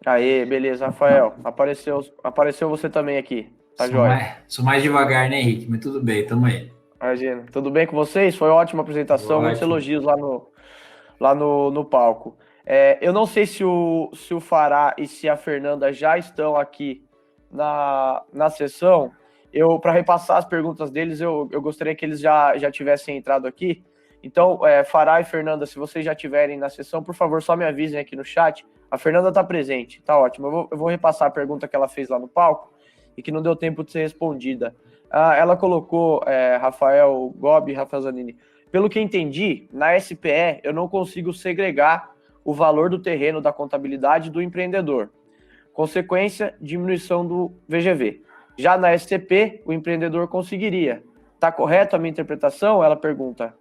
Aê, beleza, Rafael. Apareceu você também aqui. Tá joia. Sou mais devagar, né, Henrique? Mas tudo bem, tamo aí. Imagina. Tudo bem com vocês? Foi ótima apresentação, muitos Ótimo. elogios lá no palco. Eu não sei se o Fará e se a Fernanda já estão aqui na sessão. Para repassar as perguntas deles, eu gostaria que eles já tivessem entrado aqui. Então, Fará e Fernanda, se vocês já estiverem na sessão, por favor, só me avisem aqui no chat. A Fernanda está presente, tá ótimo. Eu vou repassar a pergunta que ela fez lá no palco e que não deu tempo de ser respondida. Ela colocou, Rafael Gobi, Rafael Zanini, pelo que entendi, na SPE eu não consigo segregar o valor do terreno da contabilidade do empreendedor. Consequência, diminuição do VGV. Já na SCP, o empreendedor conseguiria. Está correto a minha interpretação? Ela pergunta.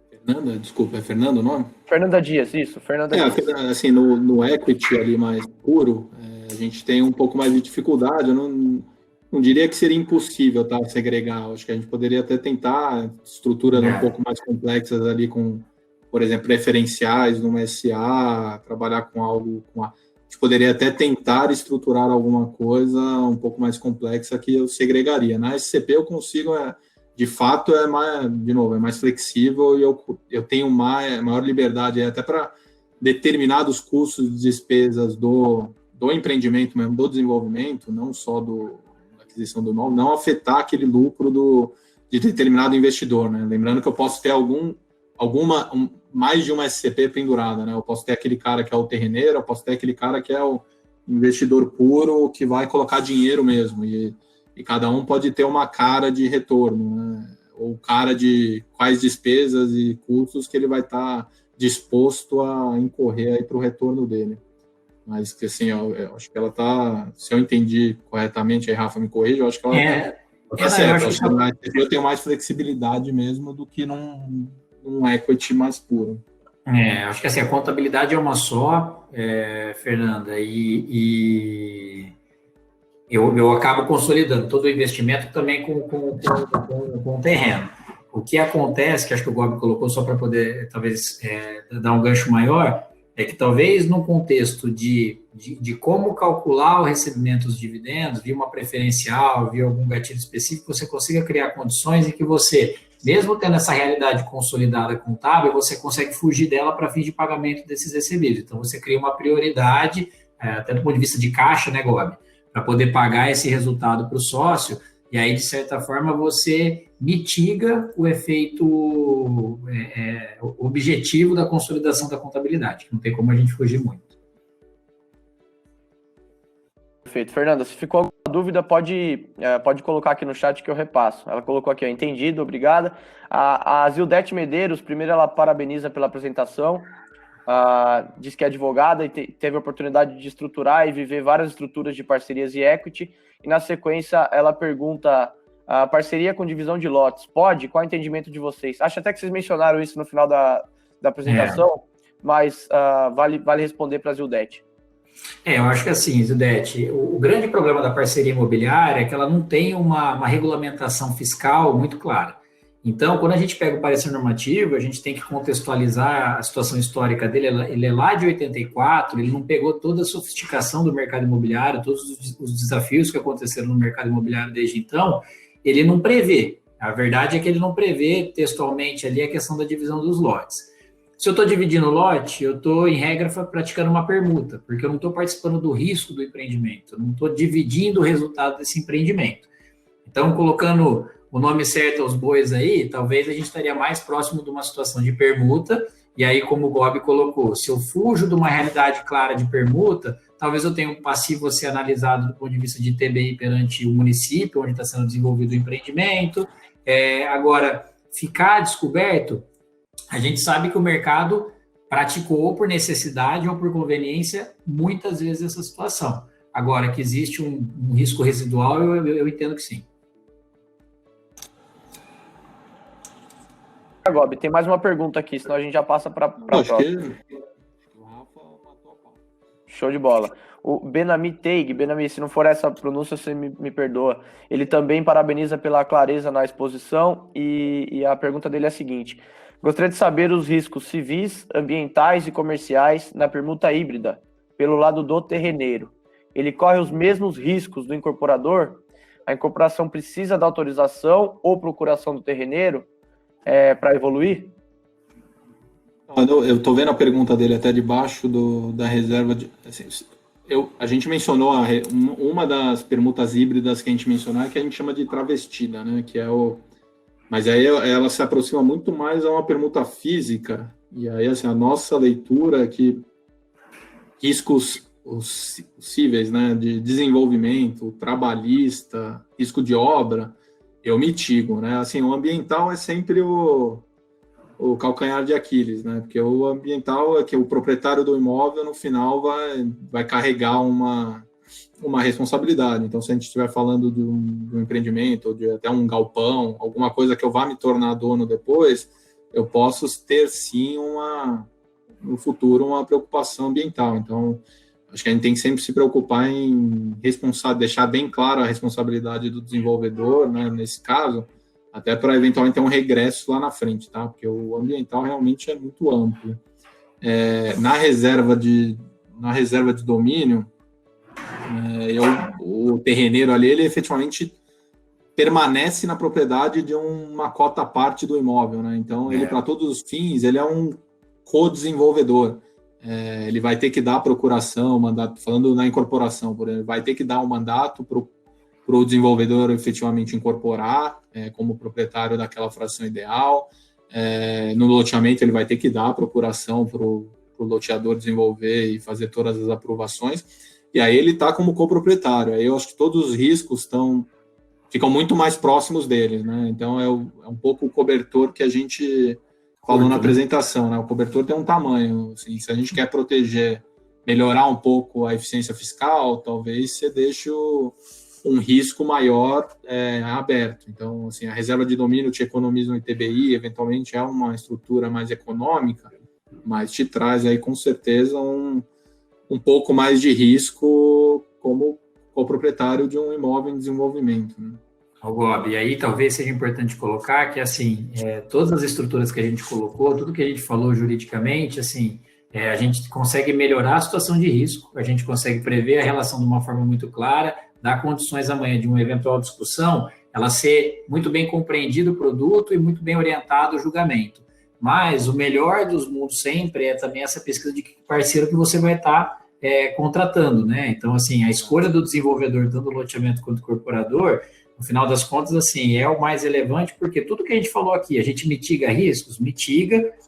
Fernanda, desculpa, é Fernando o nome? Fernanda Dias, isso, Fernanda Dias. Assim, no equity ali mais puro, a gente tem um pouco mais de dificuldade, eu não diria que seria impossível, tá, segregar, acho que a gente poderia até tentar estruturas um pouco mais complexas ali com, por exemplo, preferenciais numa SA, trabalhar com algo, a gente poderia até tentar estruturar alguma coisa um pouco mais complexa que eu segregaria. Na SCP eu consigo, de fato, de novo, é mais flexível e eu tenho maior liberdade até para determinados custos e despesas do empreendimento mesmo, do desenvolvimento, não só da aquisição do imóvel, não afetar aquele lucro de determinado investidor, né? Lembrando que eu posso ter mais de uma SCP pendurada, né? Eu posso ter aquele cara que é o terreneiro, eu posso ter aquele cara que é o investidor puro, que vai colocar dinheiro mesmo, e cada um pode ter uma cara de retorno, né? Ou cara de quais despesas e custos que ele vai estar disposto a incorrer aí para o retorno dele. Mas que assim, eu acho que ela está, se eu entendi corretamente, aí Rafa me corrige, eu acho que ela está certa. Eu tenho mais flexibilidade mesmo do que num equity mais puro. Acho que assim, a contabilidade é uma só, Fernanda, e eu acabo consolidando todo o investimento também com o terreno. O que acontece, que acho que o Gobi colocou só para poder, talvez, dar um gancho maior, é que talvez no contexto de como calcular o recebimento dos dividendos, via uma preferencial, via algum gatilho específico, você consiga criar condições em que você, mesmo tendo essa realidade consolidada contábil, você consegue fugir dela para fins de pagamento desses recebidos. Então, você cria uma prioridade, até do ponto de vista de caixa, né, Gobi, para poder pagar esse resultado para o sócio, e aí, de certa forma, você mitiga o efeito objetivo da consolidação da contabilidade, que não tem como a gente fugir muito. Perfeito. Fernanda, se ficou alguma dúvida, pode colocar aqui no chat que eu repasso. Ela colocou aqui, entendido, obrigada. A Zildete Medeiros, primeiro ela parabeniza pela apresentação, diz que é advogada e teve a oportunidade de estruturar e viver várias estruturas de parcerias e equity, e na sequência ela pergunta, a parceria com divisão de lotes, pode? Qual é o entendimento de vocês? Acho até que vocês mencionaram isso no final da apresentação, mas vale responder para a Zildete. Eu acho que assim, Zildete, o grande problema da parceria imobiliária é que ela não tem uma regulamentação fiscal muito clara. Então, quando a gente pega o parecer normativo, a gente tem que contextualizar a situação histórica dele. Ele é lá de 84, ele não pegou toda a sofisticação do mercado imobiliário, todos os desafios que aconteceram no mercado imobiliário desde então, ele não prevê. A verdade é que ele não prevê textualmente ali a questão da divisão dos lotes. Se eu estou dividindo o lote, eu estou, em regra, praticando uma permuta, porque eu não estou participando do risco do empreendimento, eu não estou dividindo o resultado desse empreendimento. Então, colocando o nome certo aos bois aí, talvez a gente estaria mais próximo de uma situação de permuta, e aí, como o Gobi colocou, se eu fujo de uma realidade clara de permuta, talvez eu tenha um passivo a ser analisado do ponto de vista de TBI perante o município, onde está sendo desenvolvido o empreendimento. Agora, ficar descoberto, a gente sabe que o mercado praticou por necessidade ou por conveniência muitas vezes essa situação. Agora, que existe um risco residual, eu entendo que sim. Gobi, tem mais uma pergunta aqui, senão a gente já passa para a próxima. Show de bola. O Benami Teig, Benami, se não for essa pronúncia, você me perdoa. Ele também parabeniza pela clareza na exposição e a pergunta dele é a seguinte: Gostaria de saber os riscos civis, ambientais e comerciais na permuta híbrida, pelo lado do terreneiro. Ele corre os mesmos riscos do incorporador? A incorporação precisa da autorização ou procuração do terreneiro para evoluir? Eu estou vendo a pergunta dele até debaixo da reserva. Assim, a gente mencionou uma das permutas híbridas que a gente mencionou, é que a gente chama de travestida, né? Que é mas aí ela se aproxima muito mais a uma permuta física, e aí assim, a nossa leitura é que riscos possíveis, né, de desenvolvimento, trabalhista, risco de obra, eu mitigo, né? Assim, o ambiental é sempre o calcanhar de Aquiles, né? Porque o ambiental é que o proprietário do imóvel, no final, vai carregar uma responsabilidade. Então, se a gente estiver falando de um empreendimento, ou de até um galpão, alguma coisa que eu vá me tornar dono depois, eu posso ter, sim, no futuro, uma preocupação ambiental. Então, acho que a gente tem que sempre se preocupar em deixar bem clara a responsabilidade do desenvolvedor, né, nesse caso, até para eventualmente ter um regresso lá na frente, tá? Porque o ambiental realmente é muito amplo. Na reserva de domínio, o terreneiro ali, ele efetivamente permanece na propriedade de uma cota à parte do imóvel, né? Então, ele, para todos os fins, ele é um co-desenvolvedor. Ele vai ter que dar procuração, mandato, falando na incorporação, por exemplo, vai ter que dar um mandato para o desenvolvedor efetivamente incorporar como proprietário daquela fração ideal. No loteamento, ele vai ter que dar a procuração para o loteador desenvolver e fazer todas as aprovações. E aí ele está como coproprietário. Aí eu acho que todos os riscos ficam muito mais próximos dele, né? Então é um pouco o cobertor que a gente falou na apresentação, né? O cobertor tem um tamanho. Assim, se a gente quer melhorar um pouco a eficiência fiscal, talvez você deixe um risco maior aberto. Então, assim, a reserva de domínio te economiza um ITBI, eventualmente é uma estrutura mais econômica, mas te traz aí com certeza um pouco mais de risco como coproprietário de um imóvel em desenvolvimento, né? Gob, e aí talvez seja importante colocar que, assim, todas as estruturas que a gente colocou, tudo que a gente falou juridicamente, assim, a gente consegue melhorar a situação de risco, a gente consegue prever a relação de uma forma muito clara, dar condições amanhã de uma eventual discussão, ela ser muito bem compreendido o produto e muito bem orientado o julgamento. Mas o melhor dos mundos sempre é também essa pesquisa de que parceiro que você vai estar contratando, né? Então, assim, a escolha do desenvolvedor, tanto do loteamento quanto do incorporador, no final das contas, assim, é o mais relevante, porque tudo que a gente falou aqui, a gente mitiga riscos,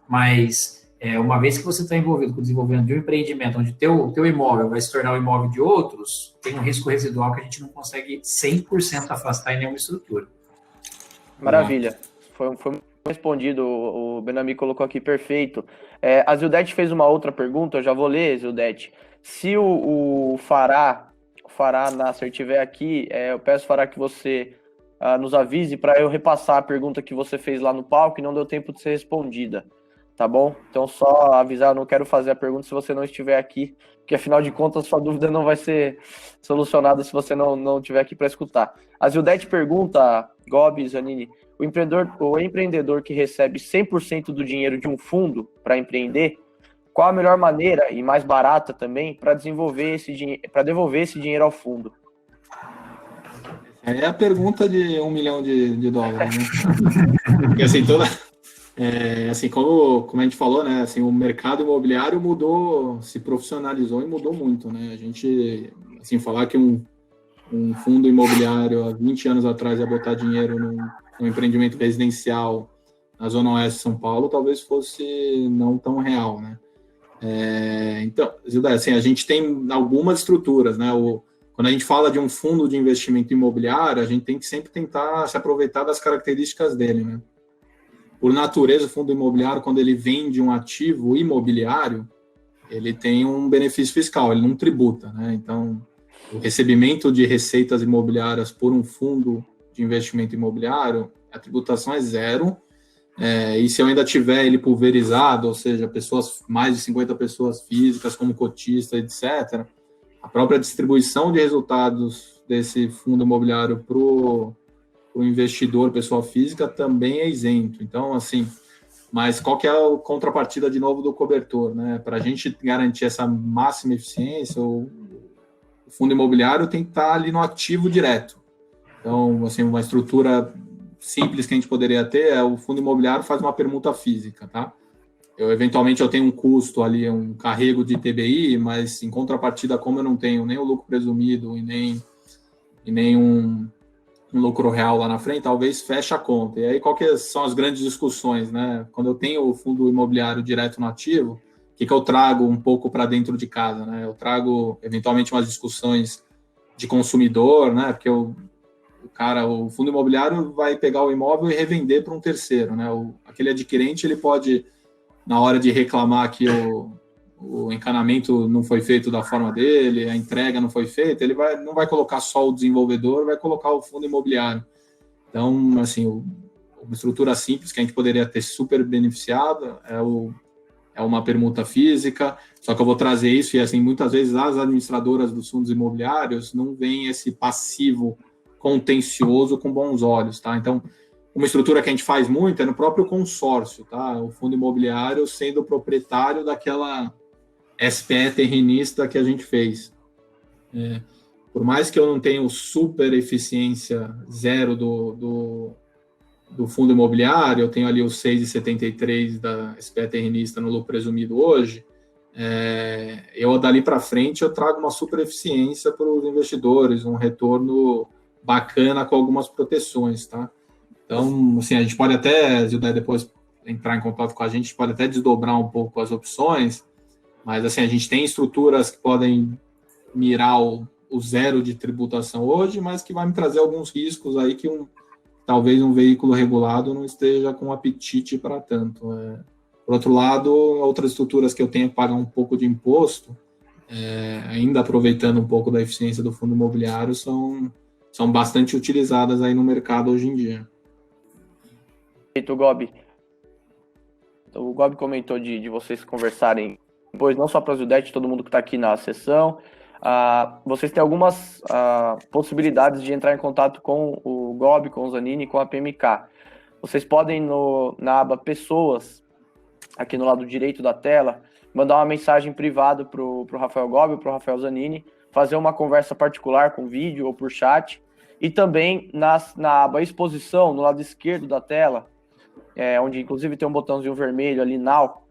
mas uma vez que você está envolvido com o desenvolvimento de um empreendimento onde teu imóvel vai se tornar o imóvel de outros, tem um risco residual que a gente não consegue 100% afastar em nenhuma estrutura. Maravilha. Foi respondido, o Benami colocou aqui, perfeito. A Zildete fez uma outra pergunta, eu já vou ler, Zildete. Se o Fará Nasser estiver aqui, eu peço, Fará, que você nos avise para eu repassar a pergunta que você fez lá no palco e não deu tempo de ser respondida, tá bom? Então, só avisar, eu não quero fazer a pergunta se você não estiver aqui, porque afinal de contas sua dúvida não vai ser solucionada se você não estiver aqui para escutar. A Zildete pergunta, Gobi, Zanini, o empreendedor que recebe 100% do dinheiro de um fundo para empreender, qual a melhor maneira, e mais barata também, para devolver esse dinheiro ao fundo? É a pergunta de $1 milhão, né? Porque, assim, assim, como a gente falou, né? Assim, o mercado imobiliário mudou, se profissionalizou e mudou muito, né? A gente, assim, falar que um fundo imobiliário há 20 anos atrás ia botar dinheiro num empreendimento residencial na Zona Oeste de São Paulo, talvez fosse não tão real, né? Então, assim, a gente tem algumas estruturas, né? Quando a gente fala de um fundo de investimento imobiliário, a gente tem que sempre tentar se aproveitar das características dele, né? Por natureza, o fundo imobiliário, quando ele vende um ativo imobiliário, ele tem um benefício fiscal, ele não tributa, né? Então, o recebimento de receitas imobiliárias por um fundo de investimento imobiliário, a tributação é zero. E se eu ainda tiver ele pulverizado, ou seja, mais de 50 pessoas físicas como cotista, etc., a própria distribuição de resultados desse fundo imobiliário para o investidor, pessoa física, também é isento. Então, assim, Mas qual que é a contrapartida, de novo, do cobertor, né? Para a gente garantir essa máxima eficiência, o fundo imobiliário tem que estar ali no ativo direto. Então, assim, uma estrutura simples que a gente poderia ter é o fundo imobiliário faz uma permuta física, tá? Eventualmente eu tenho um custo ali, um carrego de TBI, mas em contrapartida, como eu não tenho nem o lucro presumido e nem um lucro real lá na frente, talvez feche a conta. E aí, qual que são as grandes discussões, né? Quando eu tenho o fundo imobiliário direto no ativo, o que eu trago um pouco para dentro de casa, né? Eu trago, eventualmente, umas discussões de consumidor, né? Porque o fundo imobiliário vai pegar o imóvel e revender para um terceiro, né? Aquele adquirente, ele pode, na hora de reclamar que o encanamento não foi feito da forma dele, a entrega não foi feita, ele não vai colocar só o desenvolvedor, vai colocar o fundo imobiliário. Então, assim, uma estrutura simples que a gente poderia ter super beneficiado é uma permuta física, só que eu vou trazer isso e, assim, muitas vezes as administradoras dos fundos imobiliários não veem esse passivo contencioso com bons olhos, tá? Então, uma estrutura que a gente faz muito é no próprio consórcio, tá? O fundo imobiliário sendo o proprietário daquela SPE terrenista que a gente fez. Por mais que eu não tenha o super eficiência zero do fundo imobiliário, eu tenho ali os 6,73 da SPE terrenista no lucro presumido hoje, eu dali para frente eu trago uma super eficiência para os investidores, um retorno bacana com algumas proteções, tá? Então, assim, a gente pode até, Zilda, depois entrar em contato com a gente pode até desdobrar um pouco as opções, mas, assim, a gente tem estruturas que podem mirar o zero de tributação hoje, mas que vai me trazer alguns riscos aí que talvez um veículo regulado não esteja com apetite para tanto. Por outro lado, outras estruturas que eu tenho que pagar um pouco de imposto, ainda aproveitando um pouco da eficiência do fundo imobiliário, são bastante utilizadas aí no mercado hoje em dia. Perfeito, Gobi. O Gobi comentou de vocês conversarem depois, não só para a Zildete, todo mundo que está aqui na sessão. Vocês têm algumas possibilidades de entrar em contato com o Gobi, com o Zanini e com a PMK. Vocês podem, na aba Pessoas, aqui no lado direito da tela, mandar uma mensagem privada para o Rafael Gobi ou para o Rafael Zanini, fazer uma conversa particular com vídeo ou por chat, e também na aba Exposição, no lado esquerdo da tela, onde inclusive tem um botãozinho vermelho ali, Now,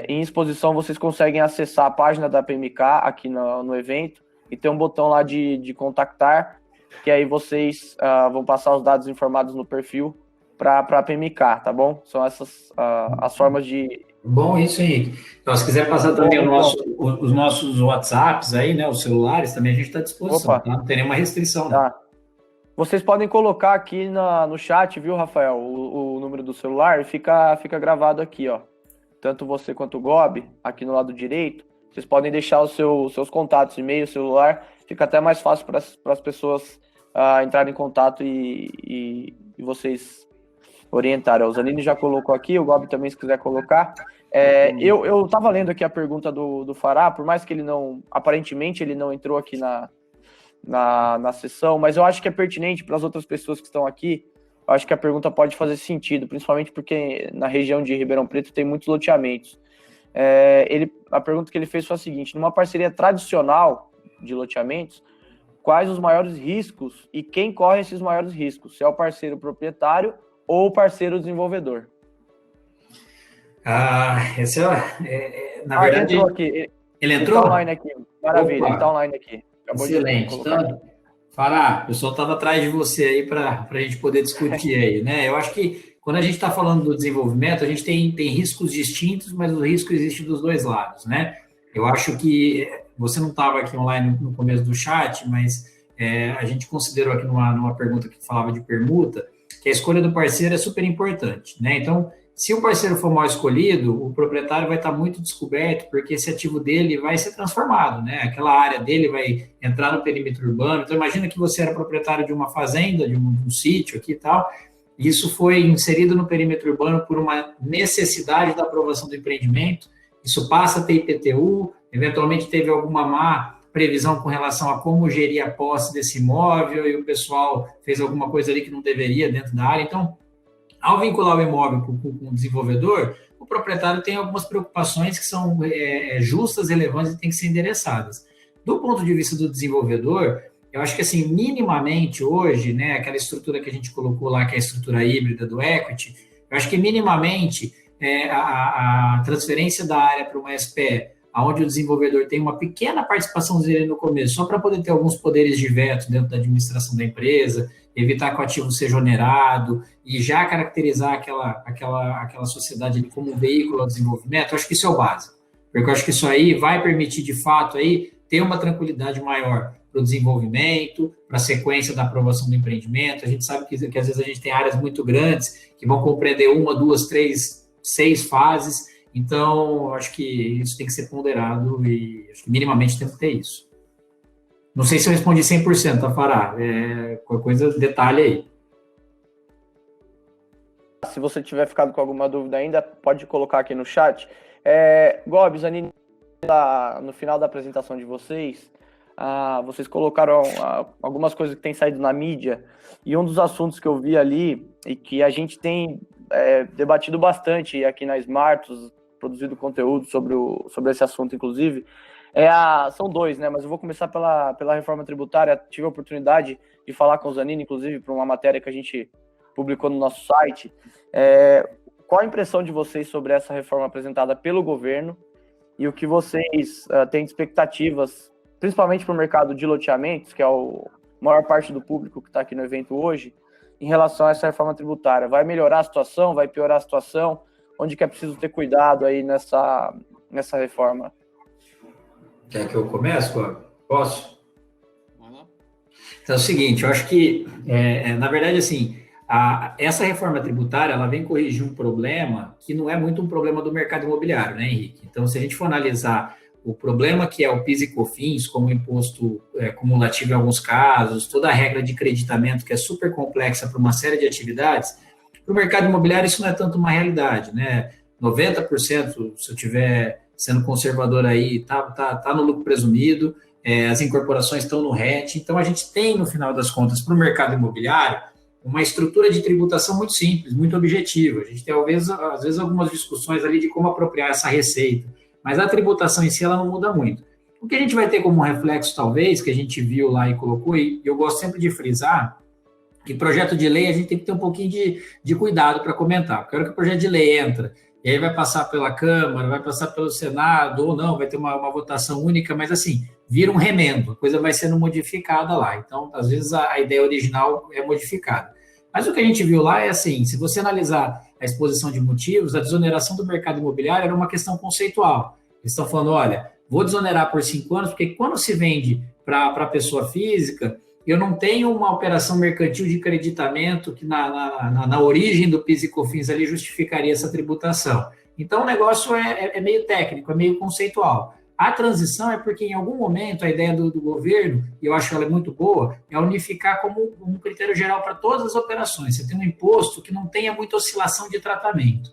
em Exposição vocês conseguem acessar a página da PMK aqui no evento, e tem um botão lá de contactar, que aí vocês vão passar os dados informados no perfil para a PMK, tá bom? São essas as formas de... Bom, isso, Henrique. Então, se quiser passar também os nossos WhatsApps aí, né, os celulares, também a gente está à disposição, tá? Não tem nenhuma restrição, não. Tá. Vocês podem colocar aqui no chat, viu, Rafael, o número do celular, e fica gravado aqui, ó. Tanto você quanto o Gobi, aqui no lado direito, vocês podem deixar os seus contatos, e-mail, celular, fica até mais fácil para as pessoas entrarem em contato e vocês orientarem. O Zanini já colocou aqui, o Gobi também, se quiser colocar. Eu estava lendo aqui a pergunta do Fará, por mais que aparentemente ele não entrou aqui na sessão, mas eu acho que é pertinente para as outras pessoas que estão aqui. Eu acho que a pergunta pode fazer sentido, principalmente porque na região de Ribeirão Preto tem muitos loteamentos. A pergunta que ele fez foi a seguinte: numa parceria tradicional de loteamentos, quais os maiores riscos e quem corre esses maiores riscos? Se é o parceiro proprietário ou o parceiro desenvolvedor? Esse na verdade... Ele entrou aqui. Ele entrou? Ele tá online aqui. Maravilha, Opa. ele tá online aqui. Acabou. Excelente. Então, Fará, o pessoal estava atrás de você aí para a gente poder discutir aí, né? Eu acho que quando a gente está falando do desenvolvimento, a gente tem riscos distintos, mas o risco existe dos dois lados, né? Eu acho que você não estava aqui online no começo do chat, mas a gente considerou aqui numa pergunta que falava de permuta, que a escolha do parceiro é super importante, né? Então, se o parceiro for mal escolhido, o proprietário vai estar muito descoberto, porque esse ativo dele vai ser transformado, né? Aquela área dele vai entrar no perímetro urbano. Então, imagina que você era proprietário de uma fazenda, de um sítio aqui e tal, e isso foi inserido no perímetro urbano por uma necessidade da aprovação do empreendimento, isso passa a ter IPTU, eventualmente teve alguma má previsão com relação a como gerir a posse desse imóvel, e o pessoal fez alguma coisa ali que não deveria dentro da área. Então, ao vincular o imóvel com o desenvolvedor, o proprietário tem algumas preocupações que são justas, relevantes e têm que ser endereçadas. Do ponto de vista do desenvolvedor, eu acho que, assim, minimamente hoje, né, aquela estrutura que a gente colocou lá, que é a estrutura híbrida do equity, eu acho que minimamente a transferência da área para uma SPE, onde o desenvolvedor tem uma pequena participação dele no começo, só para poder ter alguns poderes de veto dentro da administração da empresa, evitar que o ativo seja onerado e já caracterizar aquela sociedade ali como um veículo ao desenvolvimento, eu acho que isso é o básico. Porque eu acho que isso aí vai permitir, de fato, aí, ter uma tranquilidade maior para o desenvolvimento, para a sequência da aprovação do empreendimento. A gente sabe que às vezes a gente tem áreas muito grandes que vão compreender 1, 2, 3, 6 fases. Então, acho que isso tem que ser ponderado e acho que minimamente tem que ter isso. Não sei se eu respondi 100%, tá, Fará? Qualquer coisa, detalhe aí. Se você tiver ficado com alguma dúvida ainda, pode colocar aqui no chat. Gobs, no final da apresentação de vocês, vocês colocaram algumas coisas que têm saído na mídia, e um dos assuntos que eu vi ali, e que a gente tem debatido bastante aqui na Smartus, produzido conteúdo sobre esse assunto, inclusive, são dois, né? Mas eu vou começar pela reforma tributária. Tive a oportunidade de falar com o Zanini, inclusive, para uma matéria que a gente publicou no nosso site. Qual a impressão de vocês sobre essa reforma apresentada pelo governo e o que vocês têm de expectativas, principalmente para o mercado de loteamentos, que é a maior parte do público que está aqui no evento hoje, em relação a essa reforma tributária? Vai melhorar a situação? Vai piorar a situação? Onde que é preciso ter cuidado aí nessa reforma? Quer que eu comece, posso? Então é o seguinte, eu acho que, na verdade, assim, essa reforma tributária, ela vem corrigir um problema que não é muito um problema do mercado imobiliário, né, Henrique? Então, se a gente for analisar o problema que é o PIS e COFINS, como imposto cumulativo em alguns casos, toda a regra de creditamento que é super complexa para uma série de atividades, para o mercado imobiliário isso não é tanto uma realidade, né? 90%, se eu tiver sendo conservador aí, tá no lucro presumido, as incorporações estão no RET, então a gente tem, no final das contas, para o mercado imobiliário, uma estrutura de tributação muito simples, muito objetiva. A gente tem, às vezes, algumas discussões ali de como apropriar essa receita, mas a tributação em si, ela não muda muito. O que a gente vai ter como reflexo, talvez, que a gente viu lá e colocou, e eu gosto sempre de frisar, que projeto de lei a gente tem que ter um pouquinho de cuidado para comentar, porque a hora que o projeto de lei entra, e aí vai passar pela Câmara, vai passar pelo Senado, ou não, vai ter uma votação única, mas assim, vira um remendo, a coisa vai sendo modificada lá. Então, às vezes, a ideia original é modificada. Mas o que a gente viu lá é assim, se você analisar a exposição de motivos, a desoneração do mercado imobiliário era uma questão conceitual. Eles estão falando, olha, vou desonerar por 5 anos, porque quando se vende para a pessoa física, eu não tenho uma operação mercantil de creditamento que na origem do PIS e COFINS ali justificaria essa tributação. Então, o negócio é meio técnico, é meio conceitual. A transição é porque, em algum momento, a ideia do governo, e eu acho que ela é muito boa, é unificar como um critério geral para todas as operações. Você tem um imposto que não tenha muita oscilação de tratamento.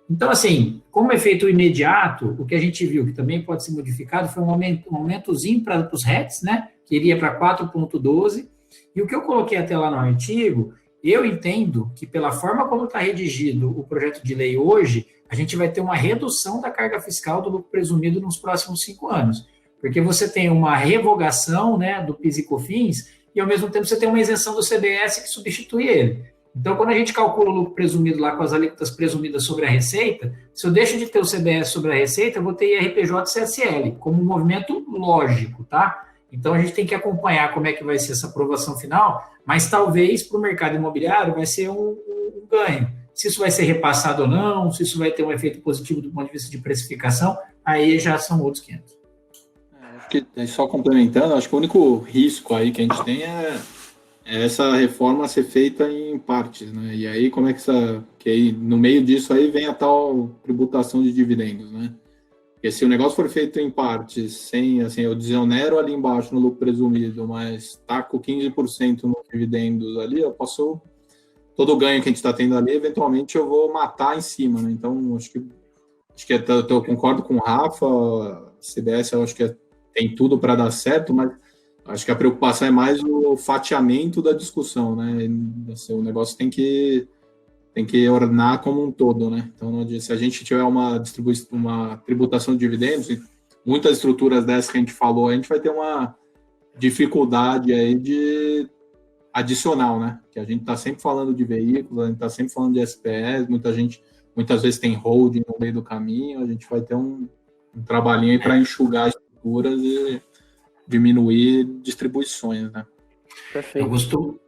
Então, assim, como efeito imediato, o que a gente viu que também pode ser modificado foi um aumentozinho para os RETs, né? Que iria para 4,12. E o que eu coloquei até lá no artigo, eu entendo que pela forma como está redigido o projeto de lei hoje, a gente vai ter uma redução da carga fiscal do lucro presumido nos próximos 5 anos. Porque você tem uma revogação, né, do PIS e COFINS e, ao mesmo tempo, você tem uma isenção do CBS que substitui ele. Então, quando a gente calcula o lucro presumido lá com as alíquotas presumidas sobre a receita, se eu deixo de ter o CBS sobre a receita, eu vou ter IRPJ e CSL, como um movimento lógico, tá? Então, a gente tem que acompanhar como é que vai ser essa aprovação final, mas talvez para o mercado imobiliário vai ser um ganho. Se isso vai ser repassado ou não, se isso vai ter um efeito positivo do ponto de vista de precificação, aí já são outros 500. Acho que, só complementando, acho que o único risco aí que a gente tem é essa reforma ser feita em partes, né? E aí, como é que aí, no meio disso aí vem a tal tributação de dividendos, né? Porque se o negócio for feito em partes, sem, assim, eu desonero ali embaixo no lucro presumido, mas taco 15% nos dividendos ali, eu posso, todo o ganho que a gente está tendo ali, eventualmente eu vou matar em cima, né? Então, acho que eu concordo com o Rafa, a CBS eu acho que tem tudo para dar certo, mas acho que a preocupação é mais o fatiamento da discussão, né? Assim, o negócio tem que tem que ordenar como um todo, né? Então, se a gente tiver uma tributação de dividendos, e muitas estruturas dessas que a gente falou, a gente vai ter uma dificuldade aí de adicional, né? Que a gente está sempre falando de veículos, a gente está sempre falando de SPS, muitas vezes tem holding no meio do caminho, a gente vai ter um trabalhinho aí para enxugar estruturas e diminuir distribuições, né? Perfeito.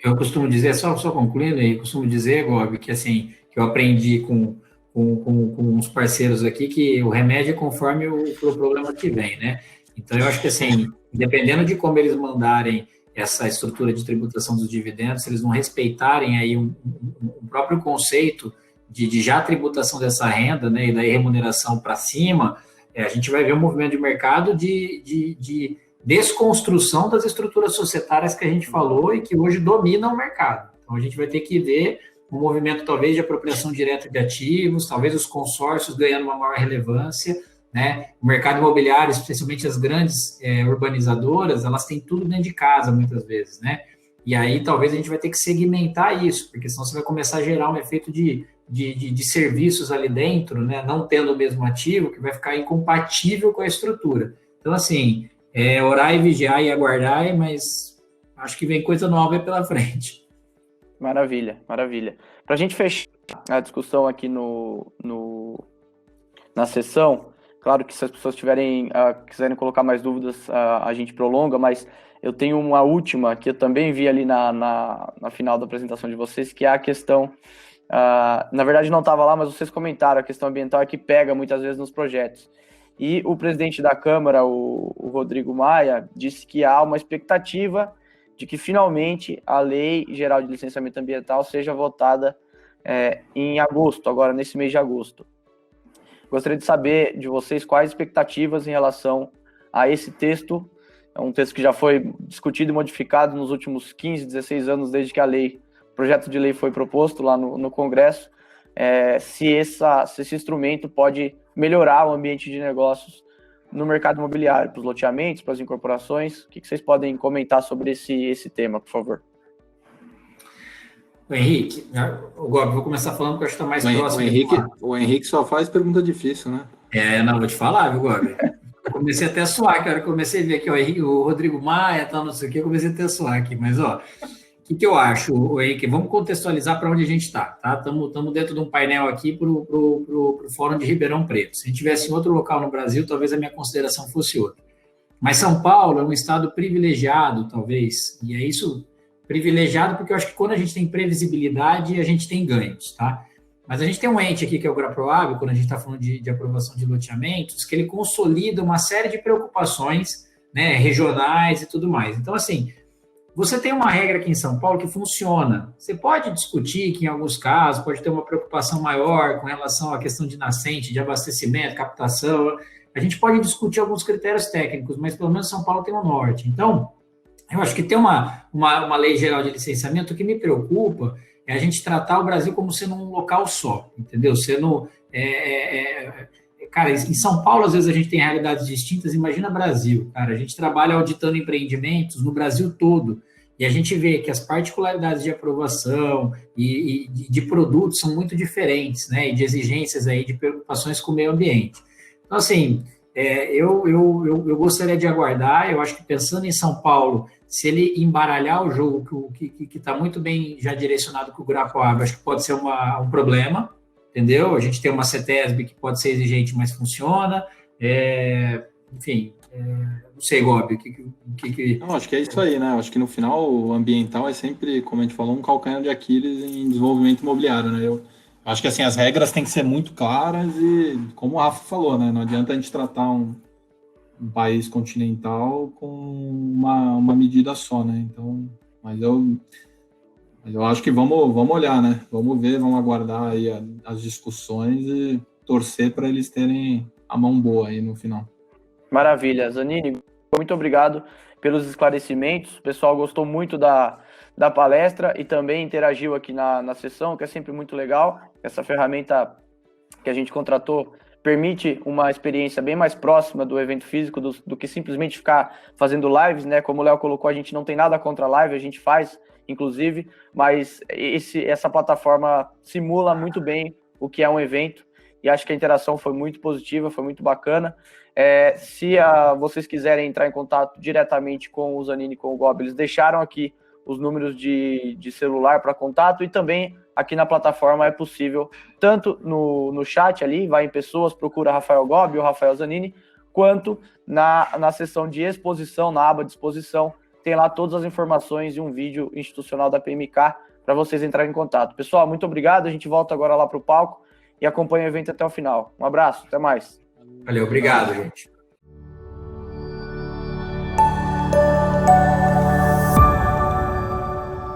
Eu costumo dizer, só concluindo aí, costumo dizer, Gob, que assim, que eu aprendi com uns parceiros aqui, que o remédio é conforme o problema que vem, né? Então, eu acho que assim, dependendo de como eles mandarem essa estrutura de tributação dos dividendos, se eles não respeitarem aí um próprio conceito de já tributação dessa renda, né, e daí remuneração para cima, a gente vai ver um movimento de mercado de desconstrução das estruturas societárias que a gente falou e que hoje dominam o mercado. Então, a gente vai ter que ver um movimento, talvez, de apropriação direta de ativos, talvez os consórcios ganhando uma maior relevância, né? O mercado imobiliário, especialmente as grandes urbanizadoras, elas têm tudo dentro de casa, muitas vezes, né? E aí, talvez, a gente vai ter que segmentar isso, porque senão você vai começar a gerar um efeito de serviços ali dentro, né? Não tendo o mesmo ativo, que vai ficar incompatível com a estrutura. Então, assim, orar e vigiar e aguardar, mas acho que vem coisa nova aí pela frente. Maravilha, maravilha. Para a gente fechar a discussão aqui na sessão, claro que se as pessoas quiserem colocar mais dúvidas, a gente prolonga, mas eu tenho uma última que eu também vi ali na final da apresentação de vocês, que é a questão, na verdade não estava lá, mas vocês comentaram, a questão ambiental é que pega muitas vezes nos projetos. E o presidente da Câmara, o Rodrigo Maia, disse que há uma expectativa de que finalmente a Lei Geral de Licenciamento Ambiental seja votada em agosto, agora nesse mês de agosto. Gostaria de saber de vocês quais expectativas em relação a esse texto. É um texto que já foi discutido e modificado nos últimos 15, 16 anos, desde que o projeto de lei foi proposto lá no Congresso, se esse instrumento pode melhorar o ambiente de negócios no mercado imobiliário, para os loteamentos, para as incorporações. O que vocês podem comentar sobre esse tema, por favor? O Henrique, Gob, vou começar falando que eu acho que está mais próximo. O Henrique só faz pergunta difícil, né? Não, vou te falar, viu, Gob? Eu comecei até a suar, cara. Eu comecei a ver aqui o Rodrigo Maia, tal, não sei o quê, eu comecei até a suar aqui. Mas, o que eu acho, Henrique? Vamos contextualizar para onde a gente está, tá? Estamos dentro de um painel aqui para o Fórum de Ribeirão Preto. Se a gente tivesse em outro local no Brasil, talvez a minha consideração fosse outra. Mas São Paulo é um estado privilegiado, talvez, e é isso, privilegiado, porque eu acho que quando a gente tem previsibilidade, a gente tem ganhos, tá? Mas a gente tem um ente aqui, que é o GRAPROAB, quando a gente está falando de aprovação de loteamentos, que ele consolida uma série de preocupações, né, regionais e tudo mais. Então, assim, você tem uma regra aqui em São Paulo que funciona. Você pode discutir que, em alguns casos, pode ter uma preocupação maior com relação à questão de nascente, de abastecimento, captação. A gente pode discutir alguns critérios técnicos, mas pelo menos São Paulo tem o norte. Então, eu acho que tem uma lei geral de licenciamento. O que me preocupa é a gente tratar o Brasil como sendo um local só, entendeu? Cara, em São Paulo, às vezes, a gente tem realidades distintas. Imagina Brasil, cara. A gente trabalha auditando empreendimentos no Brasil todo. E a gente vê que as particularidades de aprovação e de produtos são muito diferentes, né? E de exigências aí, de preocupações com o meio ambiente. Então, assim, eu gostaria de aguardar. Eu acho que pensando em São Paulo, se ele embaralhar o jogo, que está muito bem já direcionado com o GRAPROAB, acho que pode ser um problema, entendeu? A gente tem uma CETESB que pode ser exigente, mas funciona. Enfim, não sei, Gobi, Não, acho que é isso aí, né? Acho que no final o ambiental é sempre, como a gente falou, um calcanhar de Aquiles em desenvolvimento imobiliário, né? Eu acho que assim, as regras têm que ser muito claras e, como o Rafa falou, né? Não adianta a gente tratar um país continental com uma medida só, né? Então, mas eu acho que vamos olhar, né? Vamos ver, vamos aguardar aí as discussões e torcer para eles terem a mão boa aí no final. Maravilha. Zanini, muito obrigado pelos esclarecimentos. O pessoal gostou muito da palestra e também interagiu aqui na sessão, que é sempre muito legal. Essa ferramenta que a gente contratou permite uma experiência bem mais próxima do evento físico do que simplesmente ficar fazendo lives, né? Como o Léo colocou, a gente não tem nada contra a live, a gente faz inclusive, mas essa plataforma simula muito bem o que é um evento, e acho que a interação foi muito positiva, foi muito bacana. Se vocês quiserem entrar em contato diretamente com o Zanini e com o Gob, eles deixaram aqui os números de celular para contato, e também aqui na plataforma é possível, tanto no chat ali, vai em pessoas, procura Rafael Gob ou Rafael Zanini, quanto na seção de exposição, na aba de exposição, tem lá todas as informações e um vídeo institucional da PMK para vocês entrarem em contato. Pessoal, muito obrigado, a gente volta agora lá para o palco e acompanha o evento até o final. Um abraço, até mais. Valeu, obrigado, gente.